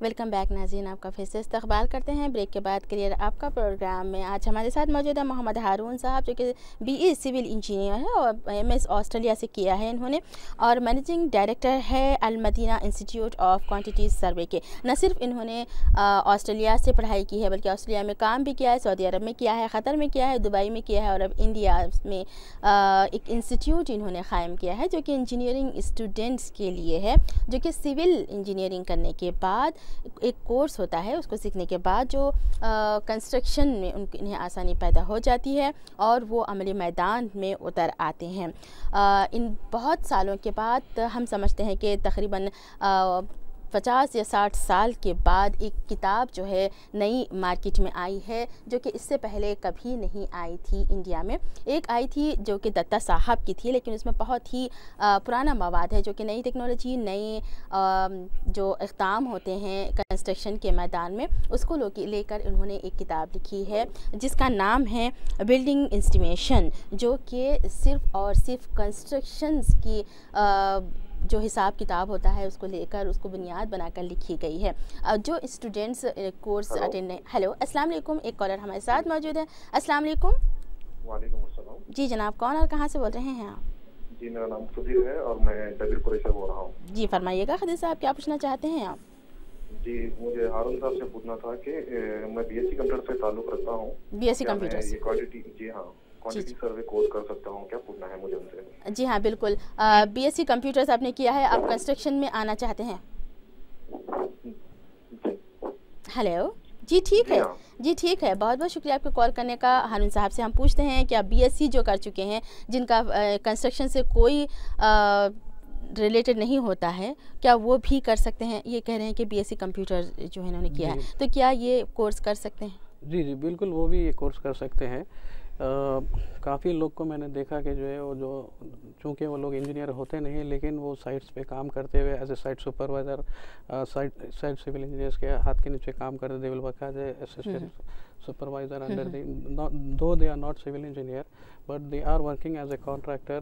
Welcome back नाज़रीन, आपका फिर से इस्तकबाल करते हैं ब्रेक के बाद करियर आपका प्रोग्राम में। आज हमारे साथ मौजूद है मोहम्मद हारून साहब, जो कि बीई सिविल इंजीनियर है और एमएस ऑस्ट्रेलिया से किया है इन्होंने, और मैनेजिंग डायरेक्टर है Al Madina institute of quantity survey के। न सिर्फ इन्होंने ऑस्ट्रेलिया से पढ़ाई की है, बल्कि ऑस्ट्रेलिया में काम भी किया है, सऊदी अरब में किया है, क़तर में किया है, दुबई में किया है, और अब इंडिया में एक इंस्टीट्यूट इन्होंने क़ायम किया है जो कि इंजीनियरिंग स्टूडेंट्स के लिए है, जो कि सिविल इंजीनियरिंग करने के बाद एक कोर्स होता है, उसको सीखने के बाद जो कंस्ट्रक्शन में इन्हें आसानी पैदा हो जाती है और वो अमली मैदान में उतर आते हैं। इन बहुत सालों के बाद हम समझते हैं कि तकरीबन 50 या 60 साल के बाद एक किताब जो है नई मार्केट में आई है, जो कि इससे पहले कभी नहीं आई थी इंडिया में। एक आई थी जो कि दत्ता साहब की थी, लेकिन उसमें बहुत ही पुराना मवाद है, जो कि नई टेक्नोलॉजी, नए जो इक़दाम होते हैं कंस्ट्रक्शन के मैदान में, उसको लेकर उन्होंने एक किताब लिखी है जिसका नाम है बिल्डिंग एस्टिमेशन, जो कि सिर्फ़ और सिर्फ कंस्ट्रक्शंस की जो हिसाब किताब होता है उसको लेकर, उसको बुनियाद बनाकर लिखी गई है। जो स्टूडेंट्स कोर्स अटेंड। हेलो, अस्सलाम वालेकुम। एक कॉलर हमारे साथ मौजूद है। अस्सलाम वालेकुम। वालेकुम अस्सलाम। जी जनाब, कौन और कहाँ से बोल रहे हैं आप? जी, मेरा नाम सुधीर है और मैं डबीरपुर से बोल रहा हूँ। जी फरमाइएगा खदीर साहब, क्या पूछना चाहते हैं आप? जी, मुझे हारून साहब से पूछना था कि मैं बीएससी कंप्यूटर से ताल्लुक़ रखता हूँ। बीएससी कंप्यूटर ये क्वांटिटी, जी हाँ, क्वांटिटी सर्वे कोर्स कर सकता हूँ, क्या पूछना है मुझे उनसे? जी हाँ बिल्कुल। बीएससी कंप्यूटर्स आपने किया है, आप कंस्ट्रक्शन में आना चाहते हैं? हेलो जी, ठीक है। जी ठीक है, बहुत बहुत शुक्रिया आपको कॉल करने का। हारून साहब से हम पूछते हैं कि आप बीएससी जो कर चुके हैं, जिनका कंस्ट्रक्शन से कोई रिलेटेड नहीं होता है, क्या वो भी कर सकते हैं? ये कह रहे हैं कि बीएससी कंप्यूटर जो है इन्होंने किया है, तो क्या ये कोर्स कर सकते हैं? जी जी बिल्कुल, वो भी ये कोर्स कर सकते हैं। काफ़ी लोग को मैंने देखा कि जो है वो जो चूँकि वो लोग इंजीनियर होते नहीं, लेकिन वो साइट्स पे काम करते हुए as a site supervisor, site civil engineers के हाथ के नीचे काम करते, they will work as a assistant supervisor under the though they are not civil engineer, but they are working as a contractor,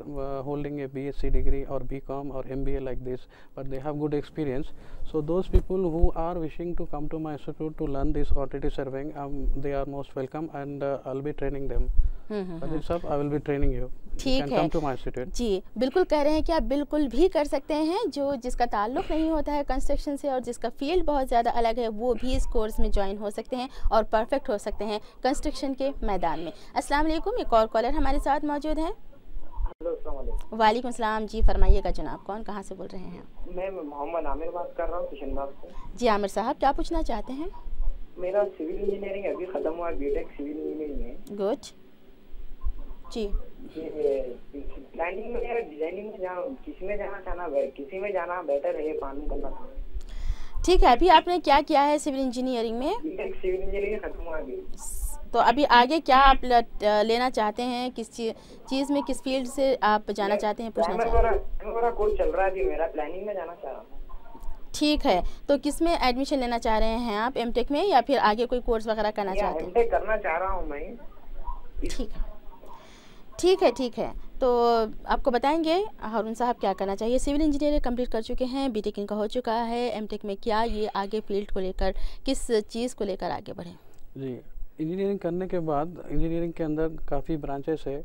holding a BSc degree or BCom or MBA like this, but they have good experience. So those people who are wishing to come to my institute to learn this quantity surveying, they are most welcome, and I'll be training them. Khalid sahab, I will be training you. ठीक है जी, बिल्कुल कह रहे हैं कि आप बिल्कुल भी कर सकते हैं, जो जिसका ताल्लुक़ नहीं होता है कंस्ट्रक्शन से और जिसका फील्ड बहुत ज़्यादा अलग है, वो भी इस कोर्स में ज्वाइन हो सकते हैं और परफेक्ट हो सकते हैं कंस्ट्रक्शन के मैदान में। अस्सलाम वालेकुम। एक और कॉलर हमारे साथ मौजूद है। वालेकुम सलाम। जी फरमाइएगा जनाब, कौन कहाँ से बोल रहे हैं? मैं मोहम्मद आमिर बात कर रहा हूँ किशनबाग से। जी आमिर साहब, क्या पूछना चाहते हैं? मेरा सिविल इंजीनियरिंग अभी ख़त्म हुआ, बीटेक सिविल इंजीनियरिंग में। गुड जी। प्लानिंग में या डिजाइनिंग में किसी में जाना चाहना, किसी में जाना बेटर है, प्लानिंग करना था। ठीक है, अभी आपने क्या किया है सिविल इंजीनियरिंग में? बीटेक सिविल इंजीनियरिंग खत्म हुआ अभी। तो अभी आगे क्या आप लेना चाहते हैं, किस चीज़ में, किस फील्ड से आप जाना चाहते हैं, पूछना चाहते हैं? मेरा कोर्स चल रहा है अभी, मेरा प्लानिंग में जाना चाह रहा हूँ। ठीक है, तो किस में एडमिशन लेना चाह रहे हैं आप, एमटेक में या फिर आगे कोई कोर्स वगैरह करना चाहते हैं? एमटेक करना चाह रहा हूँ मैं। ठीक है। तो आपको बताएंगे हारून साहब क्या करना चाहिए। सिविल इंजीनियरिंग कंप्लीट कर चुके हैं, बीटेक इनका हो चुका है, एमटेक में क्या ये आगे फील्ड को लेकर, किस चीज़ को लेकर आगे बढ़ें? जी, इंजीनियरिंग करने के बाद इंजीनियरिंग के अंदर काफ़ी ब्रांचेस है।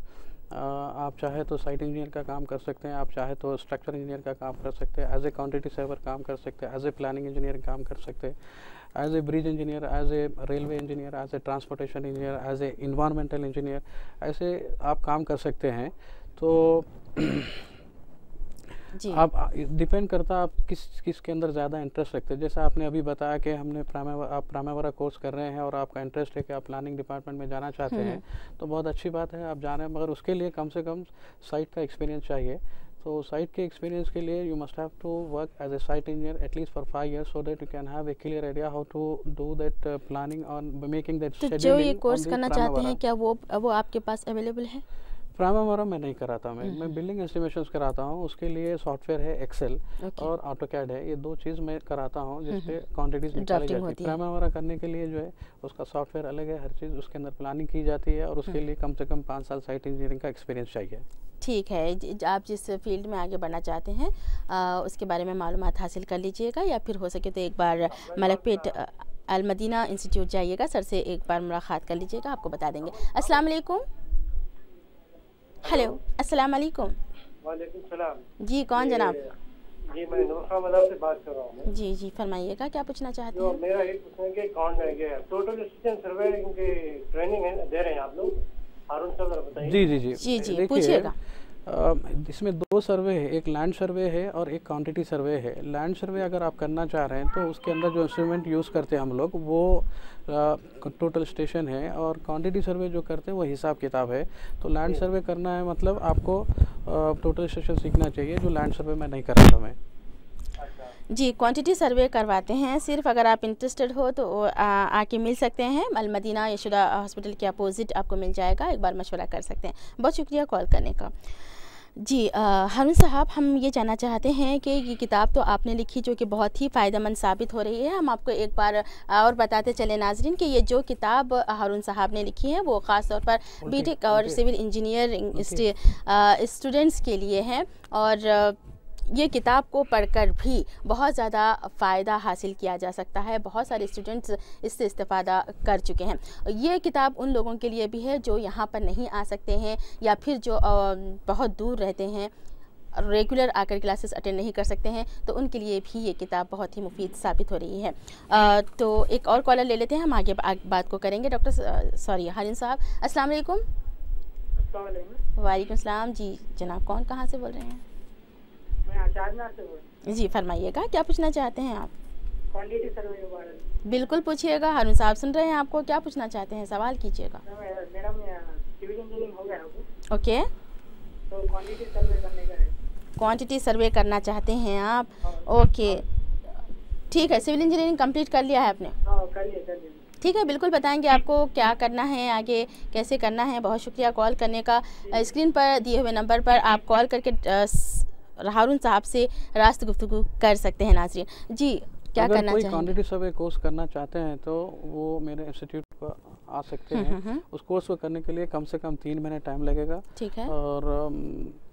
आप चाहे तो साइट इंजीनियर का काम कर सकते हैं, आप चाहे तो स्ट्रक्चर इंजीनियर का काम कर सकते हैं, एज ए क्वांटिटी सर्वर काम कर सकते हैं, एज ए प्लानिंग इंजीनियर काम कर सकते हैं, as a bridge engineer, as a railway engineer, as a transportation engineer, as a environmental engineer, ऐसे आप काम कर सकते हैं। तो आप डिपेंड करता है आप किस के अंदर ज़्यादा इंटरेस्ट रखते हैं। जैसे आपने अभी बताया कि आप प्राइमरी कोर्स कर रहे हैं और आपका इंटरेस्ट है कि आप प्लानिंग डिपार्टमेंट में जाना चाहते हैं, तो बहुत अच्छी बात है, आप जा रहे हैं, मगर उसके लिए कम से कम साइट का एक्सपीरियंस चाहिए। तो साइट के एक्सपीरियंस के लिए you must have to work as a site engineer at least for 5 years, so that you can have a clear idea how to do that planning on making that scheduling. जो ये course करना चाहते हैं, क्या वो आपके पास अवेलेबल है? Primary मैं नहीं कराता, मैं बिल्डिंग एस्टिमेशंस कराता हूँ। उसके लिए सॉफ्टवेयर है एक्सेल और ऑटोकैड है, ये 2 चीज़ मैं कराता हूँ जिसपे क्वांटिटीज निकाली जाती है। प्राइमरी करने के लिए जो है उसका सॉफ्टवेयर अलग है, हर चीज़ उसके अंदर प्लानिंग की जाती है और उसके लिए कम से कम 5 साल साइट इंजीनियरिंग का एक्सपीरियंस चाहिए। ठीक है, आप जिस फील्ड में आगे बढ़ना चाहते हैं उसके बारे में मालूमात हासिल कर लीजिएगा, या फिर हो सके तो एक बार मलकपेट अल-मदीना इंस्टीट्यूट जाइएगा, सर से एक बार मुलाकात कर लीजिएगा, आपको बता देंगे। अस्सलाम वालेकुम। हेलो, अस्सलाम वालेकुम। वालेकुम सलाम। जी, कौन जनाब? जी, मैं नूर बाजार से बात कर रहा हूँ। जी जी, फरमाइएगा, क्या पूछना चाहते हैं? मेरा एक पूछना है कि टोटल असिस्टेंट सर्वेयरिंग की ट्रेनिंग दे रहे हैं आप लोग, हारून साहब बताइए। जी जी जी जी जी, पूछिएगा। इसमें 2 सर्वे है, एक लैंड सर्वे है और एक क्वांटिटी सर्वे है। लैंड सर्वे अगर आप करना चाह रहे हैं तो उसके अंदर जो इंस्ट्रूमेंट यूज़ करते हैं हम लोग वो टोटल स्टेशन है, और क्वांटिटी सर्वे जो करते हैं वो हिसाब किताब है। तो लैंड सर्वे करना है मतलब आपको टोटल स्टेशन सीखना चाहिए, जो लैंड सर्वे में नहीं कराता मैं। जी, क्वांटिटी सर्वे करवाते हैं सिर्फ। अगर आप इंटरेस्टेड हो तो आके मिल सकते हैं, अल-मदीना यशोदा हॉस्पिटल के अपोजिट आपको मिल जाएगा, एक बार मशवरा कर सकते हैं। बहुत शुक्रिया कॉल करने का। जी हारून साहब, हम ये जानना चाहते हैं कि ये किताब तो आपने लिखी जो कि बहुत ही फ़ायदेमंद साबित हो रही है। हम आपको एक बार और बताते चले नाजरीन कि ये जो किताब हारून साहब ने लिखी है वो ख़ास तौर पर बीटेक और सिविल इंजीनियरिंग स्टूडेंट्स के लिए है, और ये किताब को पढ़कर भी बहुत ज़्यादा फ़ायदा हासिल किया जा सकता है। बहुत सारे स्टूडेंट्स इससे इस्तेफ़ादा कर चुके हैं। ये किताब उन लोगों के लिए भी है जो यहाँ पर नहीं आ सकते हैं, या फिर जो बहुत दूर रहते हैं, रेगुलर आकर क्लासेस अटेंड नहीं कर सकते हैं, तो उनके लिए भी ये किताब बहुत ही मुफीद साबित हो रही है। तो एक और कॉलर ले लेते हैं, हम आगे बात को करेंगे। हारून साहब, अस्सलाम वालेकुम। वालेकुम सलाम। जी जनाब, कौन कहाँ से बोल रहे हैं? मैं आचार्य से बोल रहा हूं। जी फरमाइएगा, क्या पूछना चाहते हैं आप? क्वांटिटी सर्वे के बारे में। बिल्कुल पूछिएगा, हारून साहब सुन रहे हैं आपको, क्या पूछना चाहते हैं, सवाल कीजिएगा। मेरा सिविल इंजीनियरिंग हो गया है। ओके, तो क्वांटिटी सर्वे करने का है। क्वांटिटी सर्वे करना चाहते हैं आप? ओके, ठीक है। सिविल इंजीनियरिंग कंप्लीट कर लिया है आपने? हाँ, कर लिया। ठीक है, बिल्कुल बताएंगे आपको क्या करना है, आगे कैसे करना है। बहुत शुक्रिया कॉल करने का। स्क्रीन पर दिए हुए नंबर पर आप कॉल करके हारून साहब से रास्त गुफ्तगू कर सकते हैं नाज़रीन। जी, क्या करना कोई चाहिए? क्वांटिटी सर्वे कोर्स करना चाहते हैं तो वो मेरे इंस्टीट्यूट पर आ सकते हैं। उस कोर्स को करने के लिए कम से कम 3 महीने टाइम लगेगा। ठीक है। और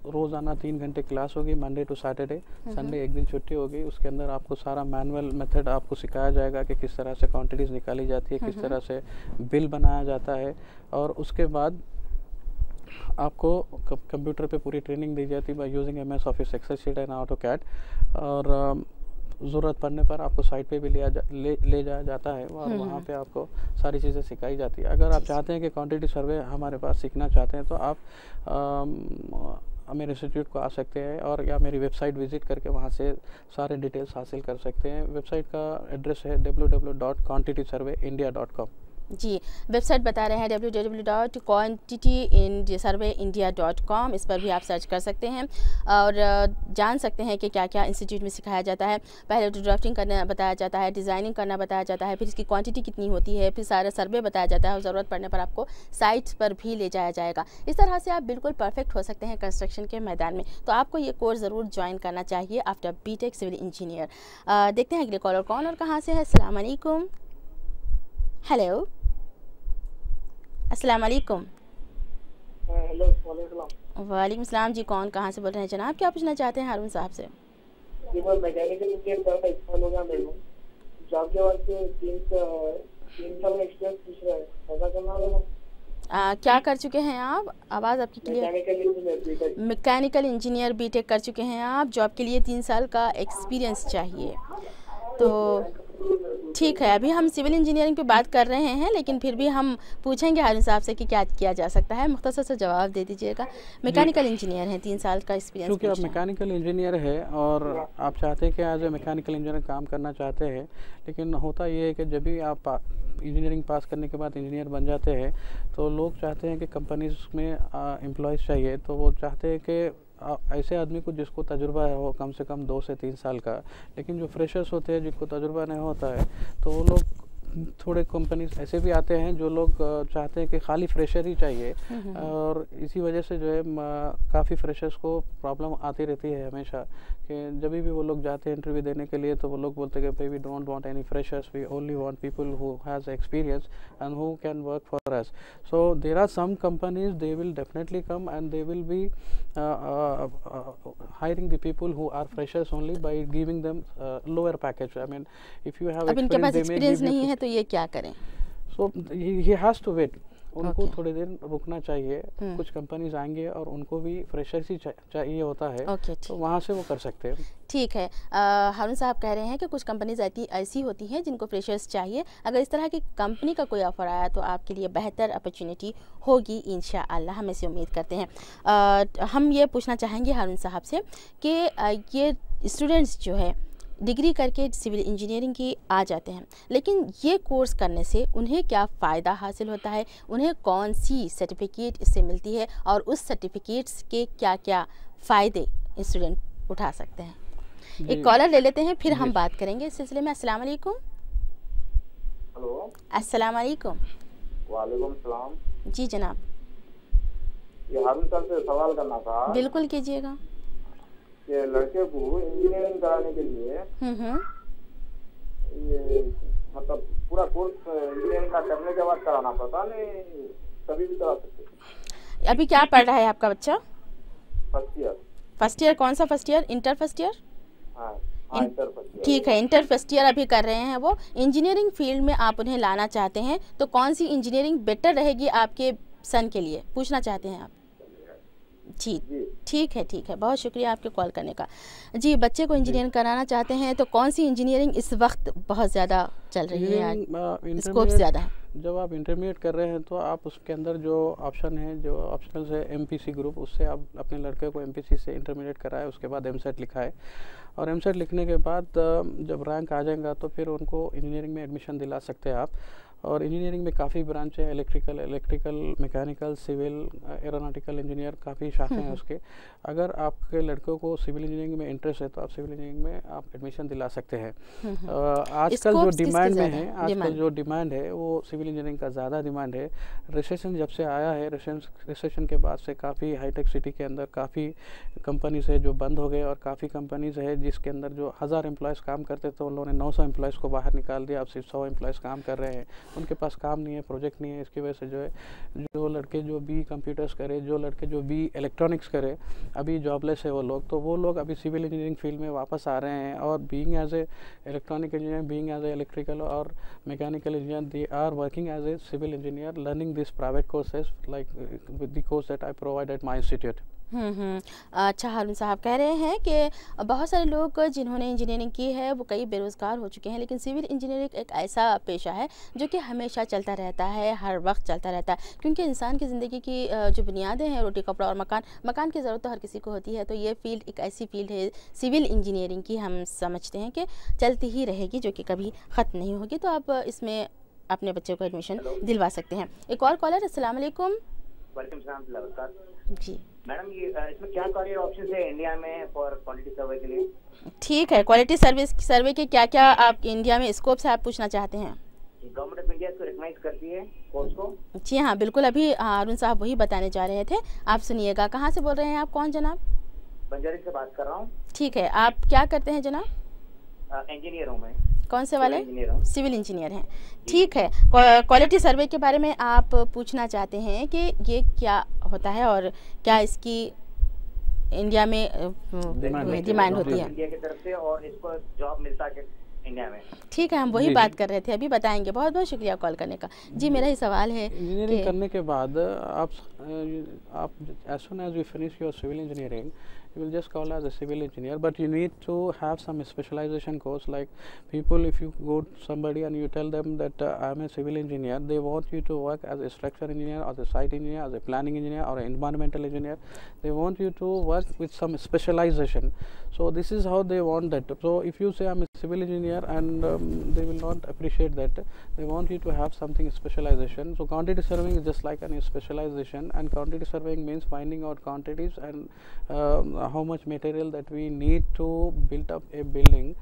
रोज़ाना 3 घंटे क्लास होगी, मंडे टू सैटरडे। संडे एक दिन छुट्टी होगी। उसके अंदर आपको सारा मैनुअल मेथड आपको सिखाया जाएगा कि किस तरह से क्वांटिटीज़ निकाली जाती है, किस तरह से बिल बनाया जाता है, और उसके बाद आपको कंप्यूटर पे पूरी ट्रेनिंग दी जाती है by using MS office, excel sheet and AutoCAD. और ज़रूरत पड़ने पर आपको साइट पे भी ले जाया जाता है, और वहाँ पे आपको सारी चीज़ें सिखाई जाती है। अगर आप चाहते हैं कि क्वांटिटी सर्वे हमारे पास सीखना चाहते हैं तो आप मेरे इंस्टीट्यूट को आ सकते हैं, और या मेरी वेबसाइट विज़िट करके वहाँ से सारे डिटेल्स हासिल कर सकते हैं। वेबसाइट का एड्रेस है www.quantitysurveyindia.com। जी, वेबसाइट बता रहे हैं www.quantitysurveyindia.com। इस पर भी आप सर्च कर सकते हैं और जान सकते हैं कि क्या क्या इंस्टीट्यूट में सिखाया जाता है। पहले तो ड्राफ्टिंग करना बताया जाता है, डिज़ाइनिंग करना बताया जाता है, फिर इसकी क्वांटिटी कितनी होती है, फिर सारा सर्वे बताया जाता है, और ज़रूरत पड़ने पर आपको साइट्स पर भी ले जाया जाएगा। इस तरह से आप बिल्कुल परफेक्ट हो सकते हैं कंस्ट्रक्शन के मैदान में। तो आपको ये कोर्स ज़रूर ज्वाइन करना चाहिए आफ्टर बीटेक सिविल इंजीनियर। देखते हैं अगले कॉलर कौन और कहाँ से है। अस्सलाम वालेकुम। हेलो, अस्सलाम वालेकुम। हेलो, वालेकुम सलाम। जी, कौन कहाँ से बोल रहे हैं जनाब, क्या पूछना चाहते हैं हारून साहब से? जी, मैं मैकेनिकल इंजीनियर का एक्सपर्ट हो गया। मेरे को जॉब के बाद से 3 साल में एक्सपीरियंस पूछ रहा है, ऐसा करना होगा? क्या कर चुके हैं आप? आवाज़ आपकी क्लियर। मैकेनिकल इंजीनियर बीटेक कर चुके हैं आप। जॉब के लिए 3 साल का एक्सपीरियंस चाहिए। तो ठीक है, अभी हम सिविल इंजीनियरिंग पे बात कर रहे हैं, लेकिन फिर भी हम पूछेंगे हारून साहब से कि क्या किया जा सकता है। मुख्तसर से जवाब दे दीजिएगा। मैकेनिकल इंजीनियर हैं, 3 साल का एक्सपीरियंस। क्योंकि आप मैकेनिकल इंजीनियर है और आप चाहते हैं कि एज ए मैकेनिकल इंजीनियर काम करना चाहते हैं, लेकिन होता ये है कि जब भी आप इंजीनियरिंग पास करने के बाद इंजीनियर बन जाते हैं तो लोग चाहते हैं कि कंपनीज में एम्प्लॉयज़ चाहिए, तो वो चाहते हैं कि ऐसे आदमी को जिसको तजुर्बा है वो कम से कम 2 से 3 साल का। लेकिन जो फ्रेशर्स होते हैं जिनको तजुर्बा नहीं होता है तो वो लोग थोड़े कंपनीज ऐसे भी आते हैं जो लोग चाहते हैं कि खाली फ्रेशर ही चाहिए, और इसी वजह से जो है काफ़ी फ्रेशर्स को प्रॉब्लम आती रहती है हमेशा, कि जब भी वो लोग जाते हैं इंटरव्यू देने के लिए तो वो लोग बोलते हैं कि भाई we don't want any freshers, we only want people who has experience and who can work for us. So there are some companies, they will definitely come and they will be hiring the people who are freshers only by giving them lower package. I mean, if you have अब इनके पास experience नहीं है तो ये क्या करें? So he has to wait. उनको थोड़ी देर रुकना चाहिए. कुछ कंपनीज आएंगे और उनको भी फ्रेशर्स ही चाहिए होता है, तो वहाँ से वो कर सकते हैं. ठीक है. हारून साहब कह रहे हैं कि कुछ कंपनीज ऐसी होती हैं जिनको फ्रेशर्स चाहिए. अगर इस तरह की कंपनी का कोई ऑफ़र आया तो आपके लिए बेहतर अपॉर्चुनिटी होगी इंशाअल्लाह, हम ऐसे उम्मीद करते हैं. हम ये पूछना चाहेंगे हारून साहब से कि ये स्टूडेंट्स जो है डिग्री करके सिविल इंजीनियरिंग की आ जाते हैं, लेकिन ये कोर्स करने से उन्हें क्या फ़ायदा हासिल होता है, उन्हें कौन सी सर्टिफिकेट इससे मिलती है और उस सर्टिफिकेट्स के क्या क्या फ़ायदे स्टूडेंट उठा सकते हैं. एक कॉलर ले लेते हैं, फिर हम बात करेंगे इस सिलसिले में. अस्सलाम वालेकुम. हेलो. अस्सलाम वालेकुम. वालेकुम सलाम. जी जनाब. ये हारून साहब से सवाल करना था. बिल्कुल कीजिएगा. ये लड़के को इंजीनियरिंग कराने के लिए ये मतलब पूरा कोर्स इंजीनियरिंग का करने के बाद कराना पड़ता नहीं, कभी भी करा सकते. अभी क्या पढ़ रहा है आपका बच्चा? First year. फर्स्ट ईयर कौन सा first year? Inter first year. हाँ, इंटर फर्स्ट ईयर. ठीक है, इंटर फर्स्ट ईयर अभी कर रहे हैं वो. इंजीनियरिंग फील्ड में आप उन्हें लाना चाहते हैं, तो कौन सी इंजीनियरिंग बेटर रहेगी आपके सन के लिए, पूछना चाहते हैं आप? जी ठीक है, बहुत शुक्रिया आपके कॉल करने का. जी, बच्चे को इंजीनियरिंग कराना चाहते हैं तो कौन सी इंजीनियरिंग इस वक्त बहुत ज़्यादा चल रही है, आज स्कोप ज़्यादा है? जब आप इंटरमीडिएट कर रहे हैं तो आप उसके अंदर जो ऑप्शन है, जो ऑप्शनल्स है, एमपीसी ग्रुप, उससे आप अपने लड़के को एमपीसी से इंटरमीडिएट कराए, उसके बाद एमसेट लिखाए, और एमसेट लिखने के बाद जब रैंक आ जाएगा तो फिर उनको इंजीनियरिंग में एडमिशन दिला सकते हैं आप. और इंजीनियरिंग में काफ़ी ब्रांच है, electrical, mechanical, civil, aeronautical engineer, काफ़ी शाखें हैं उसके. अगर आपके लड़कों को सिविल इंजीनियरिंग में इंटरेस्ट है तो आप सिविल इंजीनियरिंग में आप एडमिशन दिला सकते हैं. आजकल जो डिमांड में है, आजकल जो डिमांड है वो सिविल इंजीनियरिंग का ज़्यादा डिमांड है. रिसेशन जब से आया है, रिसेशन के बाद से काफ़ी हाईटेक सिटी के अंदर काफ़ी कंपनीज है जो बंद हो गए, और काफ़ी कंपनीज है जिसके अंदर जो 1000 एम्प्लॉयज़ काम करते थे उन लोगों ने 900 एम्प्लॉयज़ को बाहर निकाल दिया. अब सिर्फ 100 एम्प्लॉयज़ काम कर रहे हैं. उनके पास काम नहीं है, प्रोजेक्ट नहीं है. इसकी वजह से जो है, जो लड़के जो बी कंप्यूटर्स करे, जो लड़के जो बी इलेक्ट्रॉनिक्स करे, अभी जॉबलेस है वो लोग. तो वो लोग अभी सिविल इंजीनियरिंग फील्ड में वापस आ रहे हैं, और being as a electronic engineer, being as a electrical और mechanical engineer, they are working as a civil engineer, learning this private courses like with the course that I provide at my institute. अच्छा, हारून साहब कह रहे हैं कि बहुत सारे लोग जिन्होंने इंजीनियरिंग की है वो कई बेरोज़गार हो चुके हैं, लेकिन सिविल इंजीनियरिंग एक ऐसा पेशा है जो कि हमेशा चलता रहता है, हर वक्त चलता रहता है, क्योंकि इंसान की ज़िंदगी की जो बुनियादें हैं, रोटी कपड़ा और मकान की ज़रूरत तो हर किसी को होती है. तो ये फील्ड एक ऐसी फील्ड है सिविल इंजीनियरिंग की, हम समझते हैं कि चलती ही रहेगी, जो कि कभी ख़त्म नहीं होगी. तो आप इसमें अपने बच्चे को एडमिशन दिलवा सकते हैं. एक और कॉलर. अस्सलाम वालेकुम. जी मैडम, ये इसमें क्या करियर ऑप्शन है इंडिया में फॉर क्वालिटी सर्वे के लिए? ठीक है, क्वालिटी सर्वे के क्या क्या आप इंडिया में स्कोप से आप पूछना चाहते हैं? गवर्नमेंट ऑफ इंडिया इसको रिकमेंड करती है कोर्स को? जी हाँ, बिल्कुल. अभी हारून साहब वही बताने जा रहे थे, आप सुनिएगा. कहाँ से बोल रहे हैं आप? कौन जनाब? बंजारी से बात कर रहा हूँ. ठीक है, आप क्या करते हैं जनाब? इंजीनियर हूँ मैं. कौन से वाले? सिविल इंजीनियर हैं. ठीक है, क्वालिटी सर्वे के बारे में आप पूछना चाहते हैं कि ये क्या होता है और क्या इसकी इंडिया में डिमांड होती है इंडिया की तरफ से, और इसको जॉब मिलता है इंडिया में? ठीक है, हम वही बात कर रहे थे, अभी बताएंगे. बहुत बहुत शुक्रिया कॉल करने का. जी, मेरा ही सवाल है, इंजीनियरिंग करने के बाद आप as soon as you finish your civil engineering, you will just call as a civil engineer, but you need to have some specialization course. Like people, if you go to somebody and you tell them that I am a civil engineer, they want you to work as a structure engineer, as a site engineer, as a planning engineer, or an environmental engineer. They want you to work with some specialization. So this is how they want that. So if you say I am a civil engineer, and they will not appreciate that. They want you to have something specialization. So quantity surveying is just like a specialization, and quantity surveying means finding out quantities and how much material that we need to build up a building.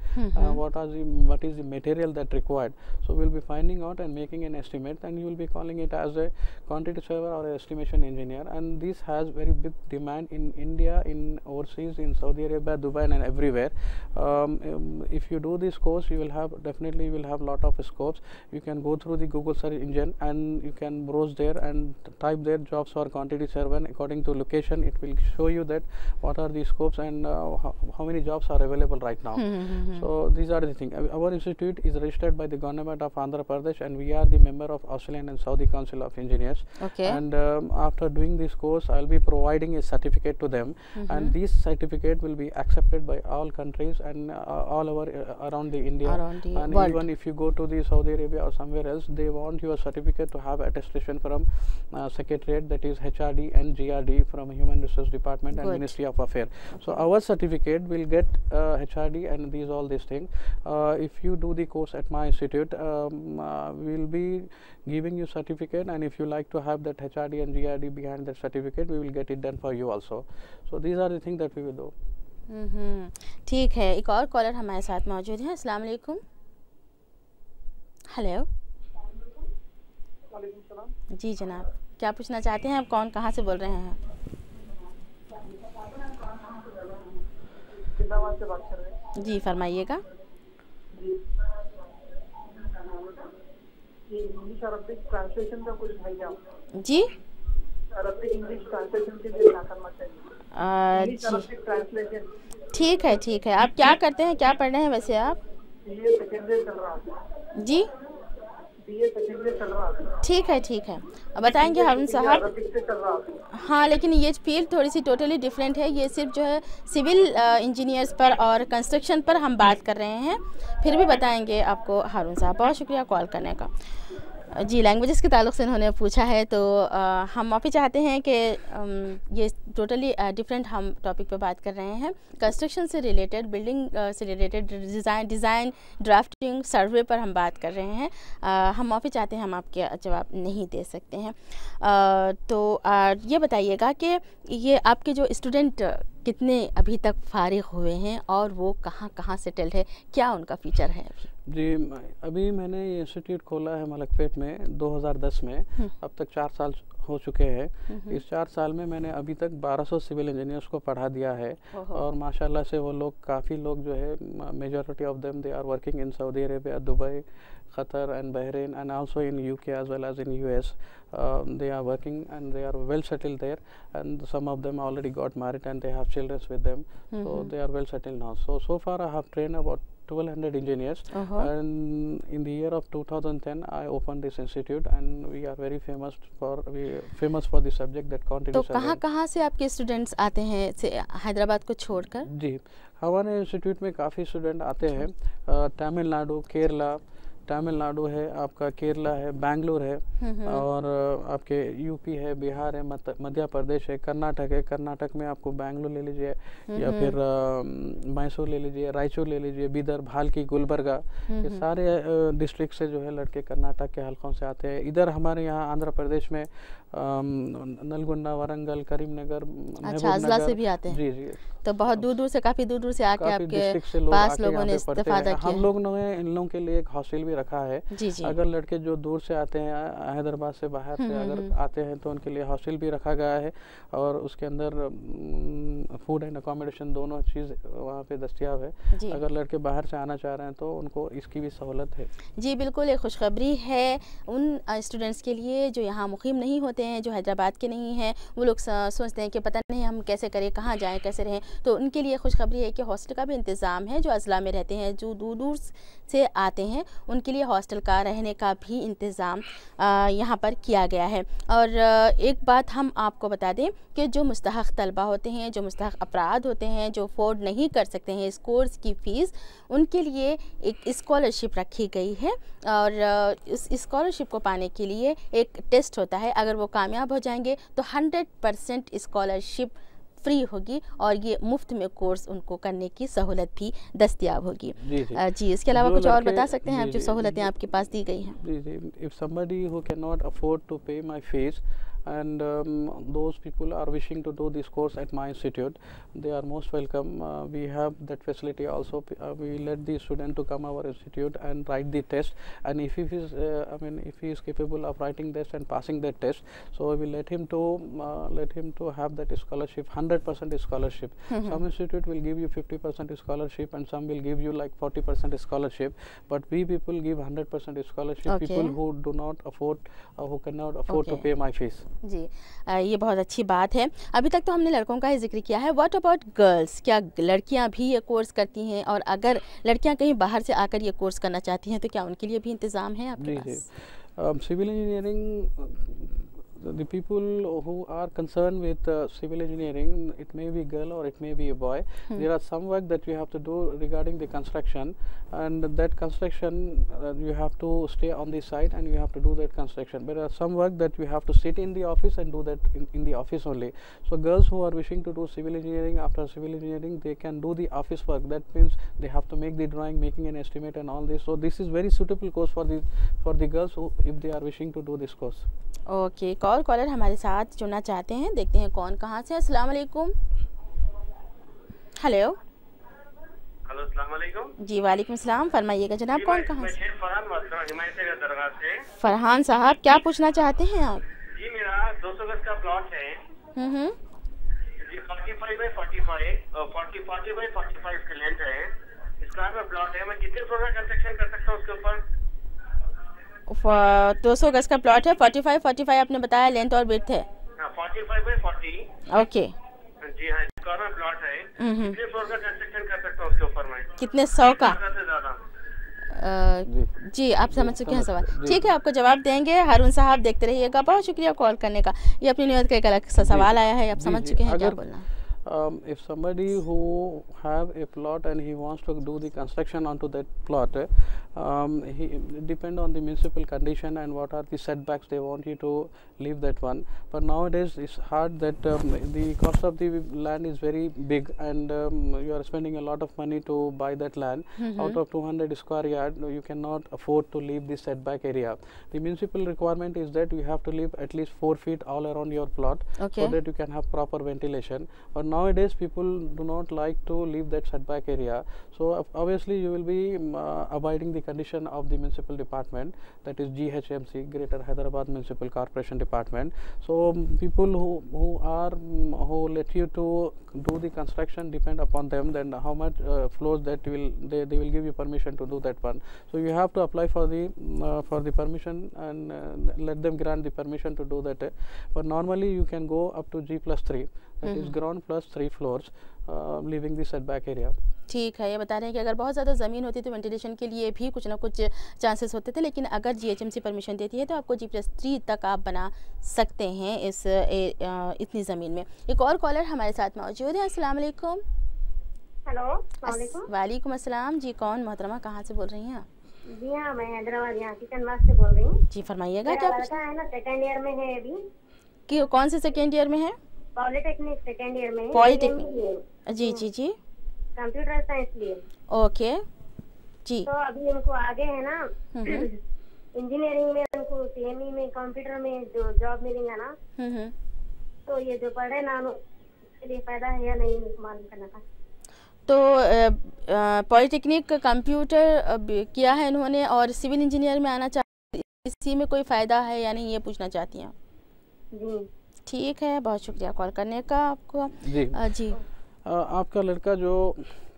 What is the material that required. So we'll be finding out and making an estimate, and you will be calling it as a quantity surveyor or a estimation engineer. And this has very big demand in India, in overseas, in Saudi Arabia, Dubai, and everywhere. If you do this course, you will have definitely lot of scopes. You can go through the Google search engine and you can browse there and type their jobs for quantity survey. According to location, it will show you that what are the scopes and how many jobs are available right now. So these are the things. Our institute is registered by the government of Andhra Pradesh, and we are the member of Australian and Saudi Council of Engineers. Okay. And after doing this course, I will be providing a certificate to them, and this certificate will be accepted by all countries and all over around the India. And world. Even if you go to the Saudi Arabia or somewhere else, they want your certificate to have attestation from Secretariat, that is HRD and GRD from Human Resource Department and Ministry of Affairs. So our certificate will get HRD and all these things. If you do the course at my institute, we will be giving you certificate, and if you like to have that HRD and GRD behind that certificate, we will get it done for you also. So these are the things that we will do. ठीक है, एक और collar हमारे साथ मौजूद हैं। अस्सलाम वालेकुम। हेलो जी जनाब, क्या पूछना चाहते हैं आप? कौन कहाँ से बोल रहे हैं? से बात कर रहे हैं। जी फरमाइएगा। इंग्लिश अरबिक ट्रांसलेशन का कुछ है क्या? जी अरबिक इंग्लिश ट्रांसलेशन के लिए क्या करना चाहिए? जी ट्रांसलेशन। ठीक है। आप क्या करते हैं, क्या पढ़ रहे हैं वैसे आप? बीए सेकंड ईयर चल रहा है। जी बीए सेकंड ईयर चल रहा है। ठीक है। बताएंगे हारून साहब। अरबिक से चल रहा है। हाँ, लेकिन ये फील्ड थोड़ी सी टोटली डिफरेंट है। ये सिर्फ जो है सिविल इंजीनियर्स पर और कंस्ट्रक्शन पर हम बात कर रहे हैं। फिर भी बताएंगे आपको हारून साहब। बहुत शुक्रिया कॉल करने का। जी, लैंग्वेजेस के ताल्लुक़ से उन्होंने पूछा है, तो हम माफ़ी चाहते हैं कि ये टोटली डिफरेंट हम टॉपिक पे बात कर रहे हैं। कंस्ट्रक्शन से रिलेटेड, बिल्डिंग से रिलेटेड, डिज़ाइन, ड्राफ्टिंग, सर्वे पर हम बात कर रहे हैं। हम माफ़ी चाहते हैं, हम आपके जवाब नहीं दे सकते हैं। तो ये बताइएगा कि ये आपके जो स्टूडेंट कितने अभी तक फारिग हुए हैं और वो कहाँ सेटल्ड है, क्या उनका फ्यूचर है अभी? जी, अभी मैंने ये इंस्टीट्यूट खोला है मलकपेट में 2010 में। अब तक 4 साल हो चुके हैं। इस 4 साल में मैंने अभी तक 1200 सिविल इंजीनियर्स को पढ़ा दिया है, और माशाल्लाह से वो लोग काफ़ी लोग जो है, majority of them they are working in Saudi Arabia, Dubai, Qatar and Bahrain, and also in UK as well as in US. They are working and they are well settled there, and some of them already got married and they have children with them. So they are well settled now. So far I have trained about 1200 engineers, and in the year of 2010 I opened this institute, and we are very famous for the subject that quantity surveying. तो कहाँ से आपके students आते हैं हैदराबाद को छोड़कर? जी, हमारे institute में काफ़ी स्टूडेंट आते हैं। तमिलनाडु है, आपका केरला है, बैंगलोर है, और आपके यूपी है, बिहार है, मध्य प्रदेश है, कर्नाटक है। कर्नाटक में आपको बैंगलोर ले लीजिए, या फिर मैसूर ले लीजिए, रायचूर ले लीजिए, बीदर, भालकी, गुलबर्गा, ये सारे डिस्ट्रिक्ट से जो है लड़के कर्नाटक के हलकों से आते हैं। इधर हमारे यहाँ आंध्र प्रदेश में नलगुंडा, वारंगल, करीमनगर, महबूबनगर से भी आते हैं। जी, तो बहुत दूर से, काफ़ी दूर से आके आपके पास लोगों ने इस्तेफादा किया। हम लोगों ने इन लोगों के लिए एक हॉस्टल भी रखा है। अगर लड़के जो दूर से आते हैं, हैदराबाद से बाहर से अगर आते हैं, तो उनके लिए हॉस्टल भी रखा गया है, और उसके अंदर फूड एंड अकोमोडेशन दोनों चीज़ वहाँ पे दस्तियाब है। अगर लड़के बाहर से आना चाह रहे हैं तो उनको इसकी भी सहूलत है। जी बिल्कुल, एक खुशखबरी है उन स्टूडेंट्स के लिए जो यहाँ मुकीम नहीं होते हैं, जो हैदराबाद के नहीं हैं। वो लोग सोचते हैं कि पता नहीं हम कैसे करें, कहाँ जाएँ, कैसे रहें। तो उनके लिए खुशखबरी है कि हॉस्टल का भी इंतज़ाम है। जो अज़ला में रहते हैं, जो दूर दूर से आते हैं, उनके लिए हॉस्टल का, रहने का भी इंतज़ाम यहाँ पर किया गया है। और एक बात हम आपको बता दें कि जो मुस्तहक़ तलबा होते हैं, जो मुस्तहक़ अफराद होते हैं, जो अफोर्ड नहीं कर सकते हैं इस कोर्स की फ़ीस, उनके लिए एक स्कॉलरशिप रखी गई है। और इस स्कॉलरशिप को पाने के लिए एक टेस्ट होता है। अगर वो कामयाब हो जाएंगे तो 100% स्कॉलरशिप फ्री होगी और ये मुफ्त में कोर्स उनको करने की सहूलत भी दस्तियाब होगी। जी, इसके अलावा कुछ और बता सकते हैं आप जो सहूलतें आपके पास दी गई हैं? जी, if somebody who can not afford to pay my fees and those people are wishing to do this course at my institute, they are most welcome. We have that facility also. We let the student to come our institute and write the test, and if he is if he is capable of writing this and passing that test, so we let him to have that scholarship, 100% scholarship. Some institute will give you 50% scholarship and some will give you like 40% scholarship, but we people give 100% scholarship. People who do not afford who cannot afford to pay my fees. जी, ये बहुत अच्छी बात है। अभी तक तो हमने लड़कों का ही जिक्र किया है, व्हाट अबाउट गर्ल्स? क्या लड़कियां भी ये कोर्स करती हैं, और अगर लड़कियां कहीं बाहर से आकर ये कोर्स करना चाहती हैं तो क्या उनके लिए भी इंतज़ाम है आपके पास? Civil engineering, the people who are concerned with civil engineering, it may be girl or it may be a boy, there are some work that you have to do regarding the construction, and that construction you have to stay on the site and you have to do that construction. But there are some work that you have to sit in the office and do that in the office only. So girls who are wishing to do civil engineering, after civil engineering they can do the office work. That means they have to make the drawing, making an estimate and all this. So this is very suitable course for the girls who, if they are wishing to do this course. Okay, caller हमारे साथ जुड़ना चाहते हैं, देखते हैं कौन कहाँ से। अस्सलाम वालेकुम। हेलो। अस्सलाम वालेकुम। जी वालेकुम सलाम, फरमाइएगा जनाब, कौन कहाँ से? फरहान बात कर रहा हूं हिमायतनगर दरगाह से। फरहान साहब, क्या पूछना चाहते हैं आप? जी, मेरा 200 गज का प्लॉट है। जी, 45 बाई 45 और 40 बाई 45 का लेंथ है। स्क्वायर में प्लॉट है। मैं कितने फ्लोर का कंस्ट्रक्शन कर सकता हूँ उसके ऊपर? 200 गज का प्लॉट है, 45 आपने बताया लेंथ और विड्थ है। 45 बाई 40। ओके जी हाँ, स्क्वायर में प्लॉट है। कितने फ्लोर का कंस्ट्रक्शन कर सकता हूँ उसके ऊपर मैं? कितने 100 का? ज्यादा। जी, आप समझ चुके हैं सवाल। ठीक है, आपको जवाब देंगे। हारून साहब देखते रहिएगा, बहुत शुक्रिया कॉल करने का। ये अपनी नियत का एक अलग सा सवाल आया है, आप समझ चुके हैं क्या बोलना। If somebody who have a plot and he wants to do the construction onto that plot, he depend on the municipal condition and what are the setbacks they want you to leave that one. But nowadays it's hard that the cost of the land is very big, and you are spending a lot of money to buy that land. Out of 200 square yard, you cannot afford to leave the setback area. The municipal requirement is that you have to leave at least 4 feet all around your plot, so that you can have proper ventilation. But nowadays people do not like to leave that setback area, so obviously you will be abiding the condition of the municipal department, that is GHMC, Greater Hyderabad Municipal Corporation Department. So people who let you to do the construction depend upon them, then how much floors that they will give you permission to do that one. So you have to apply for the permission and let them grant the permission to do that. But normally you can go up to G+3, that is ground plus 3 floors, leaving the setback area. ठीक है, ये बता रहे हैं कि अगर बहुत ज़्यादा ज़मीन होती तो वेंटिलेशन के लिए भी कुछ ना कुछ चांसेस होते थे, लेकिन अगर GHMC परमिशन देती है तो आपको G+3 तक आप बना सकते हैं इतनी ज़मीन में। एक और कॉलर हमारे साथ मौजूद है। अस्सलाम वालेकुम। हेलो, वालेकुम अस्सलाम। जी, कौन मोहतरमा, कहाँ से बोल रही हैं आप? जी हाँ, मैं हैदराबाद यहाँ किचनबाग से बोल रही हूँ। जी फरमाइएगा, क्या पूछना है? ना सेकंड ईयर में है अभी। कि कौन से सेकंड ईयर में है? पॉलिटेक्निक सेकंड ईयर में। पॉलिटेक्निक, जी कंप्यूटर साइंस लिए। ओके जी। तो अभी इनको आगे है ना इंजीनियरिंग में, उनको CME में कंप्यूटर में जो जॉब मिलेगा ना, तो ये जो पढ़े ना उसके लिए फायदा है या नहीं मालूम करना था। तो पॉलिटेक्निक कंप्यूटर किया है इन्होंने और सिविल इंजीनियर में आना चाहती, इसी में कोई फ़ायदा है या नहीं, ये पूछना चाहती हैं? जी ठीक है, बहुत शुक्रिया कॉल करने का आपको। जी आपका लड़का जो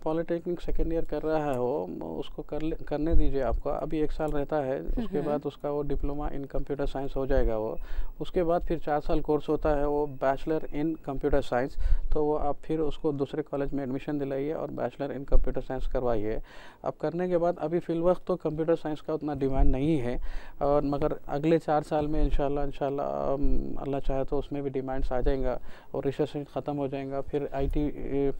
पॉलिटेक्निक सेकेंड ईयर कर रहा है वो उसको करने दीजिए। आपका अभी 1 साल रहता है, उसके बाद उसका वो डिप्लोमा इन कंप्यूटर साइंस हो जाएगा। वो उसके बाद फिर 4 साल कोर्स होता है वो बैचलर इन कंप्यूटर साइंस। तो वो आप फिर उसको दूसरे कॉलेज में एडमिशन दिलाइए और बैचलर इन कंप्यूटर साइंस करवाइए। अब करने के बाद अभी फिल वक्त तो कंप्यूटर साइंस का उतना डिमांड नहीं है, और मगर अगले 4 साल में इंशाल्लाह अल्लाह चाहे तो उसमें भी डिमांड्स आ जाएगा और रिसेशन ख़त्म हो जाएगा। फिर IT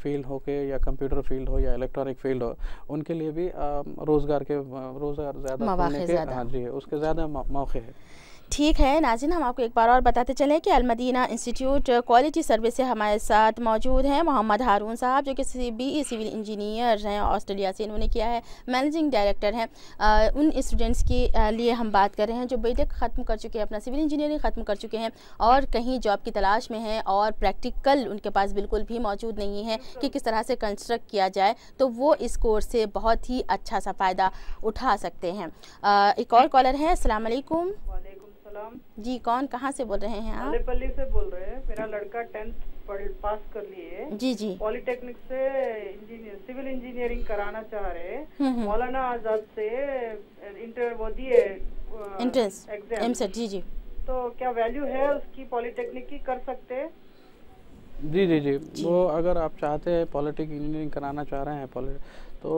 फील्ड हो के या कंप्यूटर फील्ड हो या इलेक्ट्रॉनिक फील्ड हो, उनके लिए भी रोज़गार ज़्यादा होने के, हाँ जी, उसके ज़्यादा मौके हैं। ठीक है नाज़रीन, हम आपको एक बार और बताते चलें कि अल-मदीना इंस्टीट्यूट क्वालिटी सर्विस से हमारे साथ मौजूद हैं मोहम्मद हारून साहब, जो कि बीई सिविल इंजीनियर हैं, ऑस्ट्रेलिया से इन्होंने किया है, मैनेजिंग डायरेक्टर हैं। उन स्टूडेंट्स के लिए हम बात कर रहे हैं जो बीटेक ख़त्म कर चुके हैं, अपना सिविल इंजीनियरिंग ख़त्म कर चुके हैं और कहीं जॉब की तलाश में हैं और प्रैक्टिकल उनके पास बिल्कुल भी मौजूद नहीं है कि किस तरह से कंस्ट्रक्ट किया जाए, तो वो इस कोर्स से बहुत ही अच्छा सा फ़ायदा उठा सकते हैं। एक और कॉलर है। अस्सलाम वालेकुम। जी, कौन कहाँ से बोल रहे हैं आप? अलीपल्ली से बोल रहे हैं। मेरा लड़का 10th पास कर लिए। जी जी। पॉलिटेक्निक से सिविल इंजीनियरिंग कराना चाह रहे हैं। मौलाना आजाद से इंटर वो दिए एंट्रेंस एग्जाम एमसेट। जी जी। तो क्या वैल्यू है उसकी पॉलिटेक्निक की, कर सकते हैं? जी जी जी, वो अगर आप चाहते हैं पॉलिटिक इंजीनियरिंग कराना चाह रहे हैं तो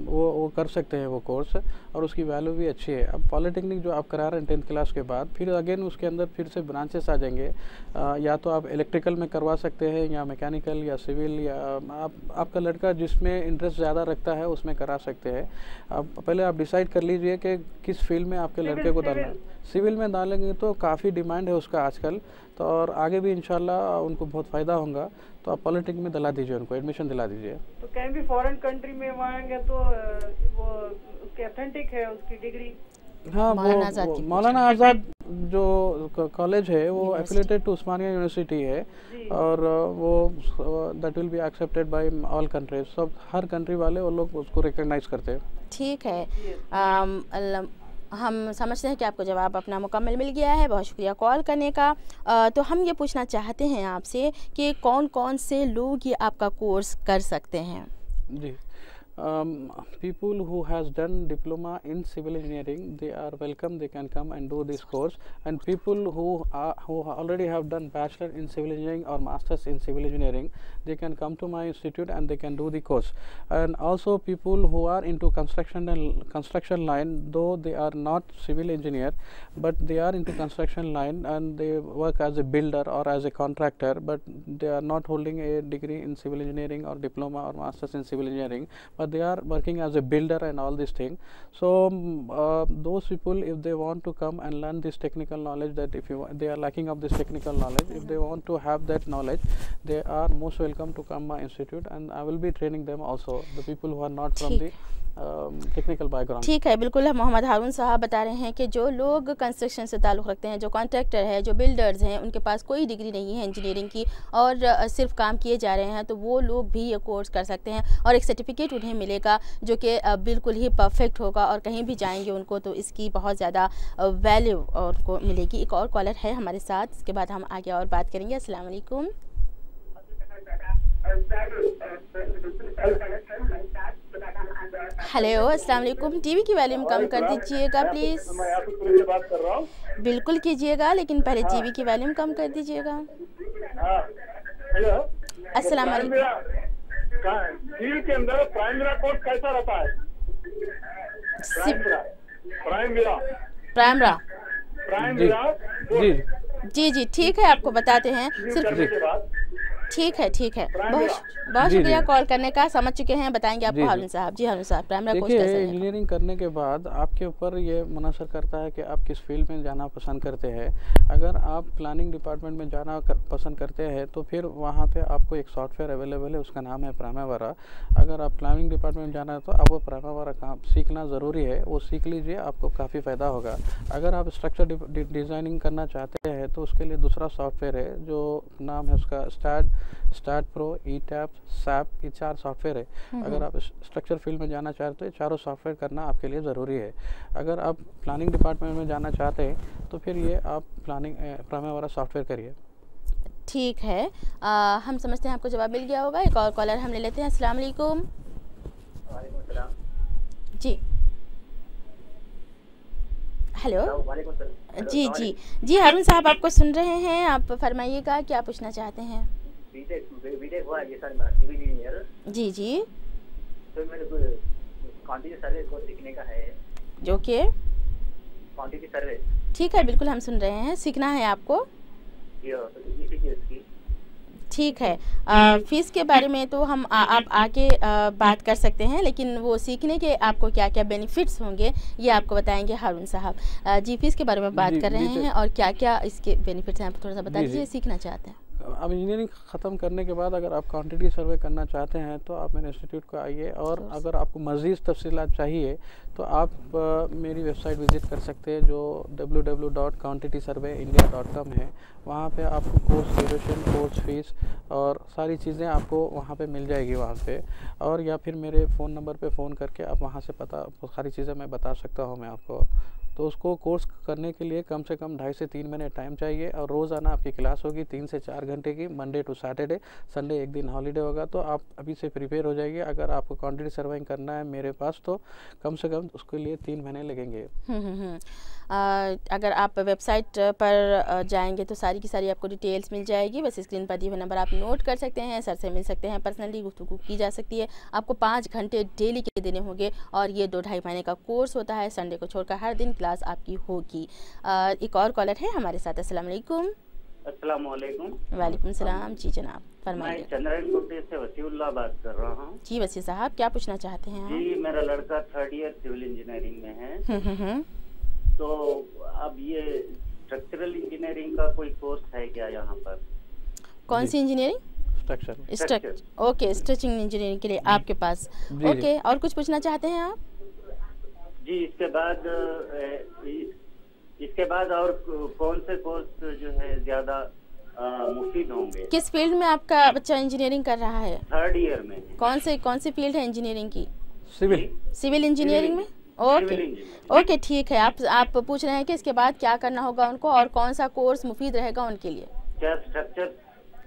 वो कर सकते हैं वो कोर्स, और उसकी वैल्यू भी अच्छी है। अब पॉलिटेक्निक जो आप करा रहे हैं 10th क्लास के बाद, फिर अगेन उसके अंदर फिर से ब्रांचेस आ जाएंगे। या तो आप इलेक्ट्रिकल में करवा सकते हैं, या मैकेनिकल, या सिविल, या आपका लड़का जिसमें इंटरेस्ट ज़्यादा रखता है उसमें करा सकते हैं। अब पहले आप डिसाइड कर लीजिए कि किस फील्ड में आपके लड़के को डालना है। सिविल में डालेंगे तो काफ़ी डिमांड है उसका आजकल, तो और आगे भी इंशाल्लाह उनको बहुत फ़ायदा होगा। तो आप पॉलिटेक्निक में दिला दीजिए, उनको एडमिशन दिला दीजिए। तो कहीं भी फॉरेन कंट्री में आएंगे तो वो उसके ऑथेंटिक है उसकी डिग्री। हाँ, वो मौलाना आज़ाद जो कॉलेज है वो एफिलिएटेड टू उस्मानिया यूनिवर्सिटी है, और वो that will be accepted by all countries. सब हर कंट्री वाले वो लोग उसको रिकॉग्नाइज करते हैं। ठीक है, हम समझते हैं कि आपको जवाब अपना मुकम्मल मिल गया है। बहुत शुक्रिया कॉल करने का। तो हम ये पूछना चाहते हैं आपसे कि कौन कौन से लोग ये आपका कोर्स कर सकते हैं? जी, people who has done diploma in civil engineering, they are welcome, they can come and do this course. And people who already have done bachelor in civil engineering or masters in civil engineering, they can come to my institute and they can do the course. And also people who are into construction line, though they are not civil engineer, but they are into construction line and they work as a builder or as a contractor, but they are not holding a degree in civil engineering or diploma or masters in civil engineering, but they are working as a builder and all these things. So those people, if they want to come and learn this technical knowledge, that if they are lacking of this technical knowledge, if they want to have that knowledge, they are most welcome to come my institute, and I will be training them also, the people who are not from the technical background. ठीक है, बिल्कुल मोहम्मद हारून साहब बता रहे हैं कि जो लोग कंस्ट्रक्शन से ताल्लुक़ रखते हैं, जो कॉन्ट्रैक्टर है, जो बिल्डर्स हैं, उनके पास कोई डिग्री नहीं है इंजीनियरिंग की और सिर्फ काम किए जा रहे हैं, तो वो लोग भी ये कोर्स कर सकते हैं और एक सर्टिफिकेट उन्हें मिलेगा जो कि बिल्कुल ही परफेक्ट होगा और कहीं भी जाएंगे उनको तो इसकी बहुत ज़्यादा वैल्यू उनको मिलेगी। एक और कॉलर है हमारे साथ, इसके बाद हम आगे और बात करेंगे। अस्सलाम वालेकुम। हेलो, अस्सलाम वालेकुम। टीवी की वॉल्यूम कम कर दीजिएगा प्लीज़। मैं आपसे से बात कर रहा हूँ। बिल्कुल कीजिएगा, लेकिन पहले टीवी की वॉल्यूम कम कर दीजिएगा। हेलो, अस्सलाम वालेकुम। सिविल के अंदर प्राइमरी कोर्स कैसा रहता है? जी जी, ठीक है, आपको बताते हैं। सिर्फ ठीक है, बहुत शुक्रिया कॉल करने का। समझ चुके हैं, बताएंगे आपको हारून साहब। जी हारून साहब, प्राइमरी कोर्स कैसे है? इंजीनियरिंग करने के बाद आपके ऊपर ये मुनसर करता है कि आप किस फील्ड में जाना पसंद करते हैं। अगर आप प्लानिंग डिपार्टमेंट में जाना पसंद करते हैं तो फिर वहाँ पे आपको एक सॉफ्टवेयर अवेलेबल है, उसका नाम है प्राइमावेरा। अगर आप प्लानिंग डिपार्टमेंट में जाना है तो आपको प्राइमावेरा काम सीखना ज़रूरी है, वो सीख लीजिए, आपको काफ़ी फ़ायदा होगा। अगर आप स्ट्रक्चर डिज़ाइनिंग करना चाहते हैं तो उसके लिए दूसरा सॉफ्टवेयर है जो नाम है उसका स्टार्ट प्रो, ईटैप, सैप, ये 4 सॉफ्टवेयर है। अगर आप स्ट्रक्चर फील्ड में जाना चाहते हैं तो ये चारों सॉफ्टवेयर करना आपके लिए ज़रूरी है। अगर आप प्लानिंग डिपार्टमेंट में जाना चाहते हैं तो फिर ये आप प्राइमावेरा सॉफ्टवेयर करिए। ठीक है, हम समझते हैं आपको जवाब मिल गया होगा। एक और कॉलर हम ले लेते हैं। अस्सलाम वालेकुम। जी हेलो, जी हारून साहब आपको सुन रहे हैं, आप फरमाइएगा क्या पूछना चाहते हैं। बीटेक हुआ है सर, मैं सिविल इंजीनियर। जी जी, तो मेरे को क्वांटिटी सर्वे को सीखने का है। जो कि क्वांटिटी सर्वे। ठीक है, बिल्कुल हम सुन रहे हैं, सीखना है आपको। ठीक है। फ़ीस के बारे में तो हम आप आके बात कर सकते हैं, लेकिन वो सीखने के आपको क्या क्या बेनिफिट्स होंगे ये आपको बताएंगे हारून साहब। जी, फ़ीस के बारे में बात कर रहे हैं और क्या क्या इसके बेनिफिट्स हैं, आप थोड़ा सा बता दीजिए, सीखना चाहते हैं। अब इंजीनियरिंग ख़त्म करने के बाद अगर आप क्वांटिटी सर्वे करना चाहते हैं तो आप मेरे इंस्टीट्यूट को आइए, और अगर आपको मज़ीद तफसीलात चाहिए तो आप मेरी वेबसाइट विज़िट कर सकते हैं जो www.quantitysurveyindia.com है। वहाँ पे आपको कोर्स ड्यूरेशन, कोर्स फीस और सारी चीज़ें आपको वहाँ पे मिल जाएगी वहाँ पे, और या फिर मेरे फ़ोन नंबर पे फ़ोन करके आप वहाँ से सारी चीज़ें मैं बता सकता हूँ मैं आपको। तो उसको कोर्स करने के लिए कम से कम 2.5 से 3 महीने टाइम चाहिए, और रोज़ाना आपकी क्लास होगी 3 से 4 घंटे की, मंडे टू सैटरडे, संडे एक दिन हॉलीडे होगा। तो आप अभी से प्रिपेयर हो जाइए। अगर आपको क्वांटिटी सर्वेइंग करना है मेरे पास तो कम से कम उसके लिए 3 महीने लगेंगे। अगर आप वेबसाइट पर जाएंगे तो सारी की सारी आपको डिटेल्स मिल जाएगी। बस स्क्रीन पर दिए हुए नंबर आप नोट कर सकते हैं, सर से मिल सकते हैं, पर्सनली गुफ्तगू की जा सकती है। आपको 5 घंटे डेली के देने होंगे और ये 2-2.5 महीने का कोर्स होता है। संडे को छोड़कर हर दिन क्लास आपकी होगी। एक और कॉलर है हमारे साथ। अस्सलाम वालेकुम। अस्सलाम वालेकुम। वालेकुम सलाम। जी जनाब, फरमाइए। मैं चंद्रनकोटी से वसीउल्लाह बात कर रहा हूँ। जी वसी साहब, क्या पूछना चाहते हैं? जी, मेरा लड़का 3rd ईयर सिविल इंजीनियरिंग में है। तो अब ये स्ट्रक्चरल इंजीनियरिंग का कोई कोर्स है क्या यहाँ पर? कौन सी engineering? Structure. Okay, structuring engineering के लिए आपके पास। ओके, और कुछ पूछना चाहते हैं आप? जी, इसके बाद और कौन से कोर्स जो है ज्यादा मुफीद होंगे? किस फील्ड में आपका बच्चा इंजीनियरिंग कर रहा है? 3rd ईयर में। कौन सी फील्ड है इंजीनियरिंग की? सिविल इंजीनियरिंग में। ओके, ठीक है। आप पूछ रहे हैं कि इसके बाद क्या करना होगा उनको और कौन सा कोर्स मुफीद रहेगा उनके लिए? क्या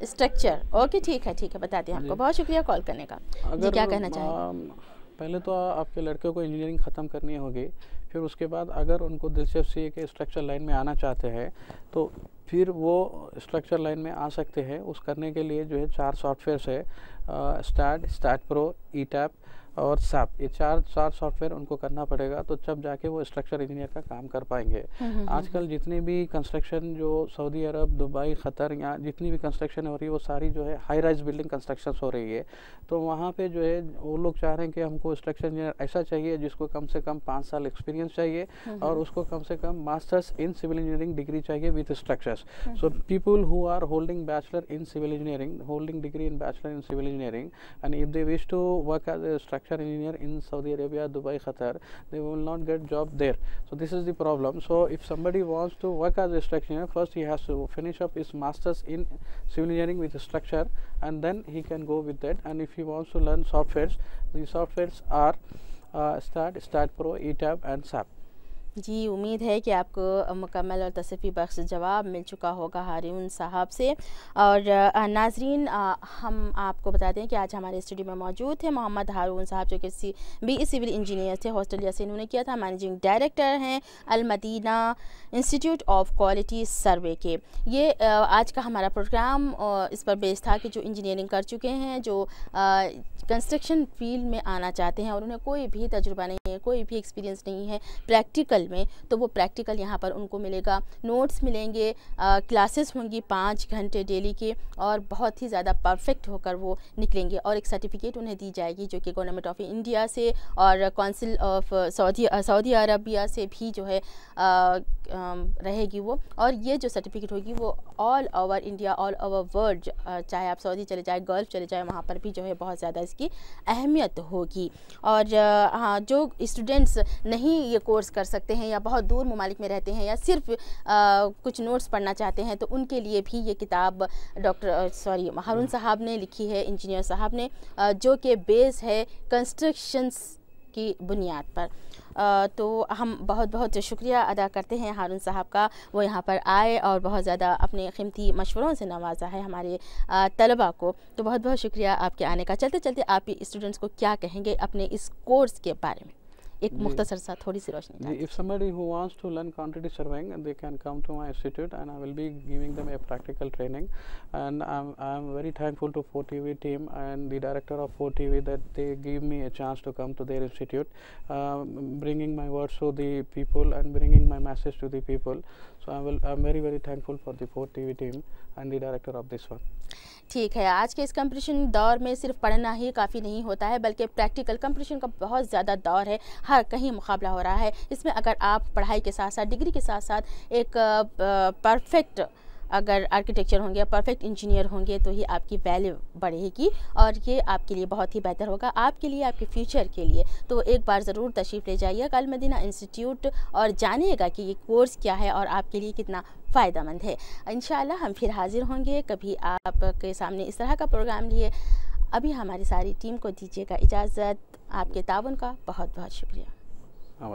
स्ट्रक्चर। ओके, ठीक है, बताते हैं आपको। बहुत शुक्रिया कॉल करने का। जी, क्या कहना चाहेंगे? पहले तो आपके लड़के को इंजीनियरिंग ख़त्म करनी होगी, फिर उसके बाद अगर उनको दिलचस्पी है कि स्ट्रक्चर लाइन में आना चाहते हैं तो फिर वो स्ट्रक्चर लाइन में आ सकते हैं। उस करने के लिए जो है 4 सॉफ्टवेयर्स है, स्टैट प्रो, ईटैप और सैप। ये चार सॉफ्टवेयर उनको करना पड़ेगा, तो तब जाके वो स्ट्रक्चर इंजीनियर का काम कर पाएंगे। आजकल जितने भी कंस्ट्रक्शन जो सऊदी अरब, दुबई, क़तर, यहाँ जितनी भी कंस्ट्रक्शन हो रही है वो सारी जो है हाई राइज बिल्डिंग कंस्ट्रक्शन हो रही है। तो वहाँ पे जो है वो लोग चाह रहे हैं कि हमको स्ट्रक्चर इंजीनियर ऐसा चाहिए जिसको कम से कम 5 साल एक्सपीरियंस चाहिए और उसको कम से कम masters in civil engineering degree चाहिए with structures. So people who are holding bachelor in civil engineering, holding degree in bachelor in civil engineering, and if they wish to work as a structure engineer in Saudi Arabia, Dubai, Qatar, they will not get job there. So this is the problem. So if somebody wants to work as a structure engineer, first he has to finish up his masters in civil engineering with structure, and then he can go with that. And if he wants to learn softwares, the softwares are STAT Pro, ETAB and SAP. जी, उम्मीद है कि आपको मुकम्मल और तसफ़ी बख्श जवाब मिल चुका होगा हारून साहब से। और नाजरीन, हम आपको बता दें कि आज हमारे स्टूडियो में मौजूद थे मोहम्मद हारून साहब, जो कि BE सिविल इंजीनियर थे, ऑस्ट्रेलिया से इन्होंने किया था। मैनेजिंग डायरेक्टर हैं अल मदीना इंस्टीट्यूट ऑफ क्वालिटी सर्वे के। ये आज का हमारा प्रोग्राम इस पर बेस्ड था कि जो इंजीनियरिंग कर चुके हैं, जो कंस्ट्रक्शन फील्ड में आना चाहते हैं और उन्हें कोई भी तजुर्बा नहीं है, कोई भी एक्सपीरियंस नहीं है प्रैक्टिकल में, तो वो प्रैक्टिकल यहाँ पर उनको मिलेगा। नोट्स मिलेंगे, क्लासेस होंगी 5 घंटे डेली की, और बहुत ही ज़्यादा परफेक्ट होकर वो निकलेंगे। और एक सर्टिफिकेट उन्हें दी जाएगी जो कि गवर्नमेंट ऑफ इंडिया से और काउंसिल ऑफ सऊदी अरबिया से भी जो है रहेगी वो। और ये जो सर्टिफिकेट होगी वो all over India, all over world, चाहे आप सऊदी चले जाए, गल्फ चले जाए, वहाँ पर भी जो है बहुत ज़्यादा इसकी अहमियत होगी। और हाँ, जो स्टूडेंट्स नहीं ये कोर्स कर सकते हैं या बहुत दूर ममालिक में रहते हैं या सिर्फ कुछ नोट्स पढ़ना चाहते हैं, तो उनके लिए भी ये किताब हारून साहब ने लिखी है, इंजीनियर साहब ने, जो कि बेस है कंस्ट्रक्शंस की बुनियाद पर। तो हम बहुत बहुत शुक्रिया अदा करते हैं हारून साहब का, वो यहाँ पर आए और बहुत ज़्यादा अपने कीमती मशवरों से नवाजा है हमारे तलबा को। तो बहुत बहुत शुक्रिया आपके आने का। चलते चलते आप स्टूडेंट्स को क्या कहेंगे अपने इस कोर्स के बारे में? एक मुख्तसर सा थोड़ी सी रोशनी। If somebody who wants to learn quantity surveying, they can come to my institute and I will be giving them a practical training. And I'm very thankful to 4TV team and the director of 4TV that they give me a chance to come to their institute, bringing my words to the people and bringing my message to the people. So I'm very thankful for the 4TV team and the director of this one. ठीक है, आज के इस competition दौर में सिर्फ पढ़ना ही काफ़ी नहीं होता है, बल्कि प्रैक्टिकल कंपटीशन का बहुत ज़्यादा दौर है, हर कहीं मुकाबला हो रहा है। इसमें अगर आप पढ़ाई के साथ साथ, डिग्री के साथ साथ एक परफेक्ट अगर आर्किटेक्चर होंगे, परफेक्ट इंजीनियर होंगे तो ही आपकी वैल्यू बढ़ेगी और ये आपके लिए बहुत ही बेहतर होगा, आपके लिए, आपके फ्यूचर के लिए। तो एक बार ज़रूर तशरीफ़ ले जाइएगा अल मदीना इंस्टीट्यूट और जानिएगा कि ये कोर्स क्या है और आपके लिए कितना फ़ायदेमंद है। इंशाअल्लाह हम फिर हाज़िर होंगे कभी आपके सामने इस तरह का प्रोग्राम लिए। अभी हमारी सारी टीम को दीजिएगा इजाज़त। आपके ताउन का बहुत बहुत शुक्रिया।